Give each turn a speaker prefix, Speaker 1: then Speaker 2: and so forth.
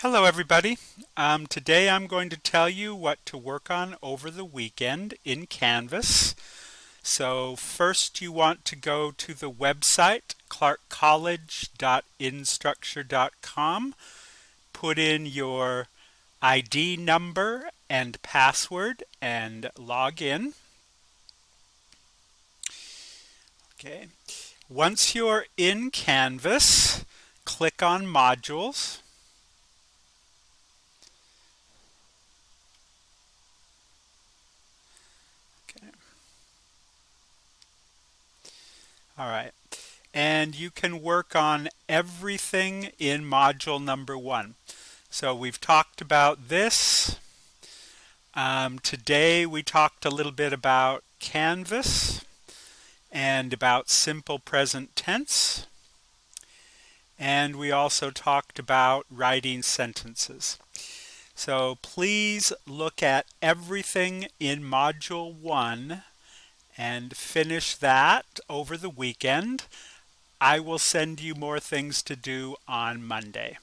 Speaker 1: Hello everybody. Today I'm going to tell you what to work on over the weekend in Canvas. So first you want to go to the website clarkcollege.instructure.com, put in your ID number and password and log in. Okay. Once you're in Canvas, click on Modules. Okay. All right. And you can work on everything in module number 1. So we've talked about this. Today we talked a little bit about Canvas and about simple present tense. And we also talked about writing sentences. So please look at everything in module 1 and finish that over the weekend. I will send you more things to do on Monday.